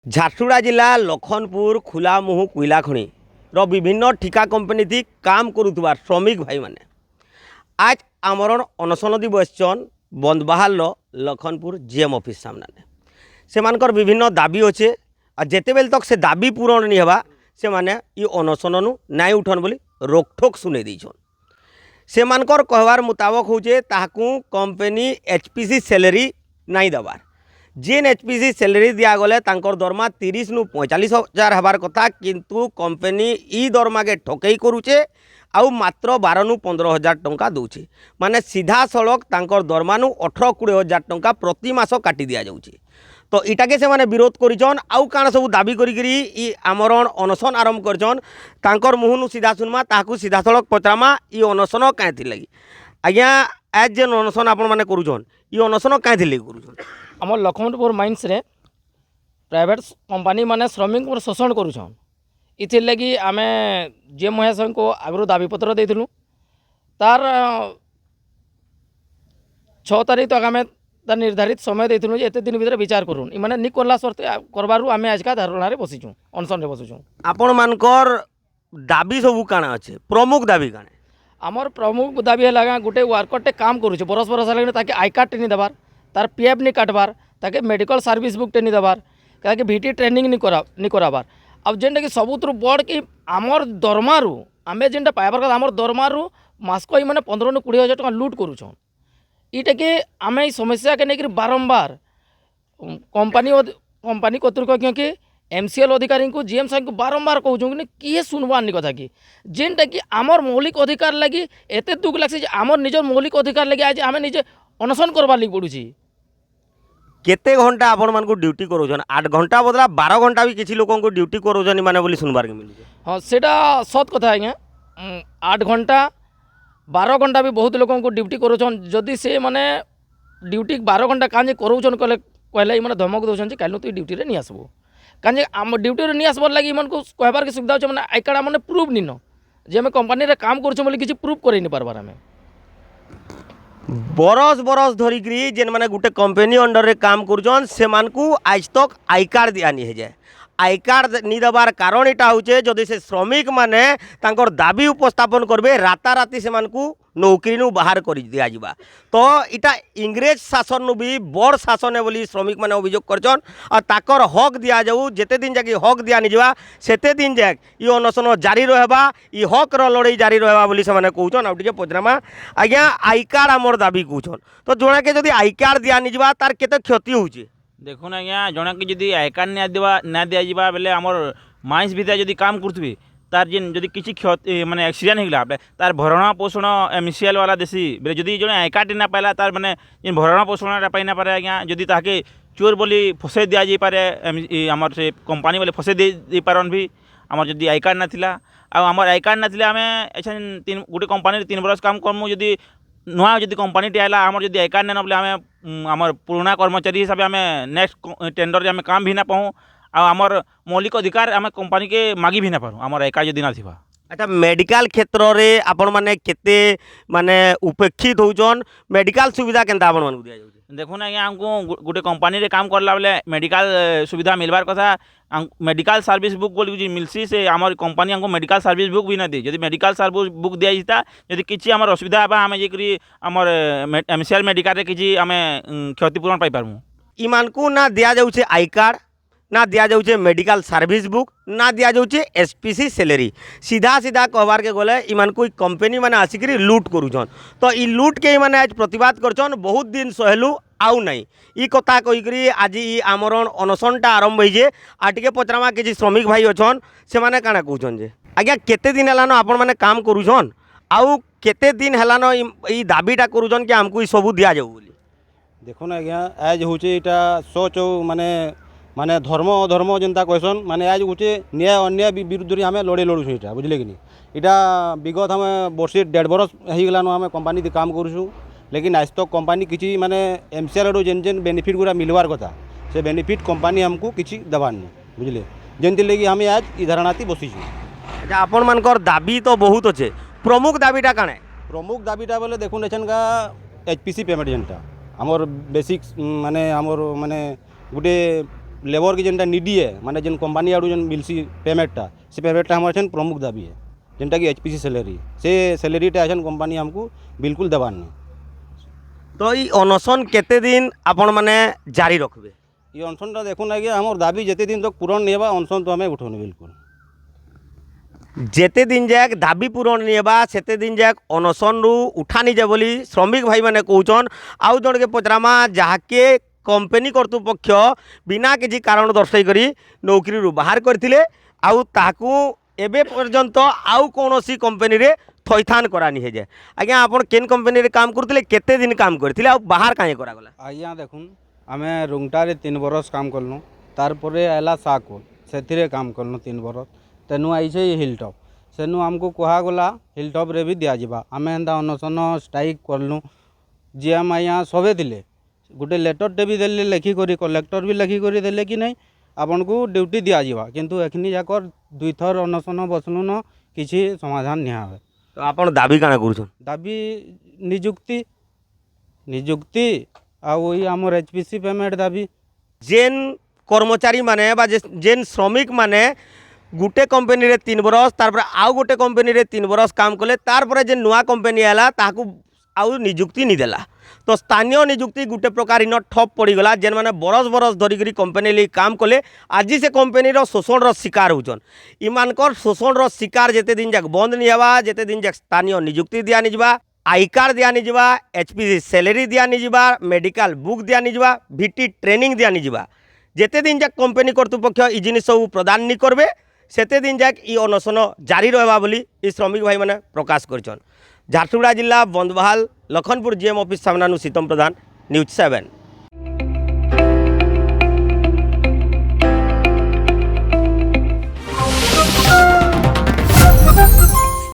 ଝାରସୁଗୁଡ଼ା ଜିଲ୍ଲା ଲଖନପୁର ଖୁଲାମୁହୁଁ କୋଇଲା ଖଣି विभिन्न ठिका कंपनी थी काम करुवा श्रमिक भाई माने आज आमरण अनशन बसचन बंदबाहार लखनपुर जीएम ऑफिस सामने से मानकर विभिन्न दाबी अच्छे आ जिते बेल तक से दाबी पूरण नहीं हवा से माने ये अनशन नाई उठन बोली रोकठोक सुने दीछन से मानकर कहवार मुताबक होचे ताकू कंपनी एचपीसी सैलरी नाई दबार जेन एचपीसी सैलरी दिगले दरमा 30 नु 45,000 हबार कथा किंतु कंपनी ई दरमा के ठकई करुचे आउ मात्र 12 नु 15,000 टंका दौचे माने सीधा सड़क तांकर दरमा नु 18-20,000 टंका प्रति मास काटी दिया जाउचे। तो इटाके से माने विरोध करिछन आउ काण सब दाबी करी ई आमरण अनशन आरंभ करछन तांकर मुहनु सीधा सुनमा ताकू सीधा सड़क पचरामा ई अनशन काहे थी लगी आज्ञा आज जेन अनशन आपण माने करूछन ई अनशन काहे थी लगी करूछन आम लखनपुर माइंस रे प्राइवेट कंपनी माने श्रमिक शोषण करुछन इथिर लगी आमे जे महाशय को आगु दाबीपत्र देथिलु तार 6 तारीख तक आमे तार निर्धारित समय देथिलु जे एते दिन भीतर विचार करूँ माने नि करला सर्ते करबारु आमे आजका धारणा रे बसिछु अनशन रे बसिछु। आपण मानकर दाबी सब काना अच्छे प्रमुख दाबी काने आमर प्रमुख दाबी है गोटे वर्करटे काम करुचे बरस बरस लगे ताके आई कार्ड नहीं देवार तार पीएफ नहीं काटबार ताके मेडिकल सर्विस बुक नहीं देवार क्या भिटी ट्रेनिंग नहीं कराबार अब जेनटा कि सबुतु बड़ कि आमर दरमारू आमे जेनटा पाइबार कथा आमर दरमारू मासक ही मैंने 15 नु 20,000 टका लुट करुछन इटा कि आमे समस्या के लेकर बारंबार कंपनी कर्तृपक्ष के एमसीएल अधिकारी को जीएम साहब को बारंबार कहूँ कि किए सुनवार कथा कि जेनटा कि आमर मौलिक अधिकार लगी एत दुख लगे आमर निजर मौलिक अधिकार लगे आज आम निजे अनशन करवार लगी पड़ुची। केते घंटा आपण मानको ड्यूटी करोजन 8 घंटा बदला 12 घंटा भी किसी लोगों को ड्यूटी करोजन माने बोली सुनबार के मिलुचे। हाँ सेटा सत कथा आज्ञा 8 घंटा 12 घंटा भी बहुत लोगों को ड्यूटी करोजन जदि से माने ड्यूटी 12 घंटा काजे करोजन कहले माने धमक दौरान कल तु ड्यूटी रे नहीं आसबो काजे आम ड्यूटी रे नहीं आसबार लगी मन को कहबार के सुविधा होचे माने आई कार्ड माने प्रूफ निनो जे हम कंपनी रे काम करछो बोली किछि प्रूफ करै नहीं पारबार हमें बरस बरस धरिकी जेन माने गुटे कंपनी अंडर रे काम करुछन से मानकू आज तक आई कार्ड दिया नहीं है जाए आई कार्ड नहीं देवार कारण इटा होचे जदि से श्रमिक माने तांकर दाबी उपस्थापन करबे राताराति से मानकू नौकरी नु बाहर कर दिया जिबा तो इटा इंग्रेज शासन नु भी बड़ शासन है बोली श्रमिक माने अभियोग करछन और ताकर हक दिया जाऊ जेते दिन जाके हक दिया नहीं जिबा सेते दिन जाक ई अनशन जारी रहबा ई हक रो लड़ाई जारी रहबा बोली से माने कहउछन आ टिके पजरामा आज्ञा आई कार्ड हमर दाबी कहउछन तो जोना के जदि आई कार्ड दिया नहीं जिबा तार केते क्षति होउची देखुन आज्ञा जना कि जदि आई कार्ड ना दिया जावा बेले आमर माइंस भितर जदि काम करथबे तार जेन जदि किसी क्षति माने एक्सीडेंट होगा तार भरण पोषण एमसीएल वाला देसी बेले जदि जड़े आई कार्ड ना पाला तार माने जेन भरण पोषण पाई ना पारे आज्ञा जदि ताके चोर बोली फसे दिया जाई पारे आमर से कंपनी बोले फसे दे पारन भी आमर जदि आई कार्ड ना थिला आ आमर आई कार्ड ना थिला आमे अच्छा गोटे कंपनी 3 बरस काम करमु जदि नुआ जदि कंपनी आला आमर जदि आई कार्ड ना बोले आमे आमर पुराना कर्मचारी हिसाब आमे नेक्स्ट टेंडर आमे काम भी ना पाऊँ आमर मौलिक अधिकार आम कंपनी के मागी भी ना पारूँ आमर एका जदि ना थिबा। अच्छा मेडिकल क्षेत्र रे आपण माने केते माने उपेक्षित होउछन मेडिकल सुविधा केनता आपण मानकु दिया जाउछ देखुन आज्ञा हमको गोटे कंपनी रे काम करला बेले मेडिकल सुविधा मिलबार कथा मेडिकल सर्विस बुक बोली मिलसी से आमर कंपनी हमको मेडिकल सर्विस बुक भी ना दे जदि मेडिकल सर्विस बुक दिया जाता जदि किछि आमर असुविधा बा आमे जेकरी आमर एमसीएल मेडिकल रे किछि आमे क्षतिपूरण पाई पारमु ई मानकु ना दिया जाउछ आई कार्ड ना दिया जाउछे मेडिकल सर्विस बुक ना दिया जाउछे एसपीसी सैलरी सीधा सीधा कहबार के गले इमान कोई कंपनी माने आसिकरी लूट करूछन तो ई लूट के माने आज प्रतिवाद करछन बहुत दिन सहलु आउ नहीं ई कथा कहिकरी आज ई आमरण अनशनटा आरंभ होइजे आ टिके पचरामा किछि श्रमिक भाई अछन से माने काना कहउछन जे आज्ञा केते दिन हलानो आपण माने काम करूछन आउ केते दिन हलानो ई दाबीटा करूछन कि हमकु ई सब दिया जाउ बोली देखुन आज्ञा आज होचे इटा सोच माने माने धर्म अधर्म जेनता कहसन माने आज गोटे न्याय अन्याय विरुद्ध आम लड़े लड़ुछुँ इटा बुझले कि इटा विगत आम वर्षे 1.5 बरस होगलान आम कंपनी काम करूँ लेकिन आज तक कंपनी किसी माने एमसीएल रो जेन जेन बेनिफिट गुरा मिलवार कथा से बेनिफिट कंपनी हमको किसी देवार नहीं बुझले जेनती लगी आम आज ई धारणाती बसीचु। अच्छा आपण मानकर दाबी तो बहुत अच्छे प्रमुख दाबीटा काणे प्रमुख दाबीटा बोले देखुन एछनका एचपीसी पेमेंट जेनटा आमर बेसिक माने आमर माने गोटे लेबर की जेनटा निडिए माने जेन कंपनी आड़ू जेन मिलसी पेमेंटटा से पेमेंटटा हमारे छन प्रमुख दाबी है जेनटा कि एचपीसी सैलरी से सैलरीटा छन कंपनी हमको बिल्कुल देवार नहीं। तो ये अनशन केते दिन आपण माने जारी रखबे? ये अनशनटा देखुन आज्ञा हमर दाबी जेते दिन तक पूरण नहीं हेबा अनशन तो हमें उठौनी बिल्कुल। जेते दिन जाक दाबी पूरण नहीं हेबा सेते दिन जाक अनशन रु उठा नहीं जाए बोली श्रमिक भाई माने कहउछन। आउ जण के पचरामा जाके कंपनी कर्तृपक्ष बिना किसी कारण दर्शाई करी नौकरी रु बाहर करथिले आउ ताकू एबे पर्यंत आउ कोनोसी कंपनी रे थैथान करानी है जे। आज्ञा आपण केन कंपनी रे काम करथिले केते दिन काम करथिले आउ बाहर काहे करा गला? आज्ञा देखुन आमे रुंगटारे 3 बरस काम करलु तार परे आला साकोल सेथिरे काम करलु 3 बरस तेनु आइछे हिलटॉप सेनु हमको कहा गला हिलटॉप रे भी दिया जिबा आमे एंदा अनशन स्ट्राइक करलु जे हम आज्ञा सबे दिले गोटे लेटरटे भी देले लेखि करी कलेक्टर भी लेखि करी देले कि नहीं आपन को ड्यूटी दिया जिबा किंतु एखनी जाकर 2 थर अनशन बसलु न किछि समाधान नहीं आवे। तो आपण दाबी काना करूछन? दाबी नियुक्ति नियुक्ति आ वही आमर एचपीसी पेमेंट दाबी। जेन कर्मचारी माने बा जेन श्रमिक माने गुटे कंपनी रे 3 बरस तार पर आउ गोटे कंपनी रे 3 बरस काम कले तार पर जे नुआ कंपनी आला ताकू आउ नियुक्ति नहीं देला तो स्थानीय नियुक्ति गुटे प्रकार इन ठप पड़ीगला जेन माने बरस बरस धरिकी कंपनी लिए काम कले आज से कंपनी शोषण रो शिकार होचन। इमानकर शोषण रो शिकार जेते दिन जाक बंद नहीं हवा जेते दिन जाक स्थानीय नियुक्ति दिया नहीं जावा आई कार्ड दिया नहीं जावा एचपीसी सैलरी दिया नहीं जावा मेडिकल बुक दिया नहीं जावा भिटी ट्रेनिंग दिया नहीं जावा जेते दिन जाक कंपनी कर्तृपक्ष इ जिनिस सब प्रदान नहीं करबे सेते दिन जाक इ अनशन जारी रहबा बोली इ श्रमिक भाई माने प्रकाश करछन। झारसुगुड़ा जिला बंदबहाल लखनपुर जीएम ऑफिस सामना सीतम प्रधान न्यूज 7।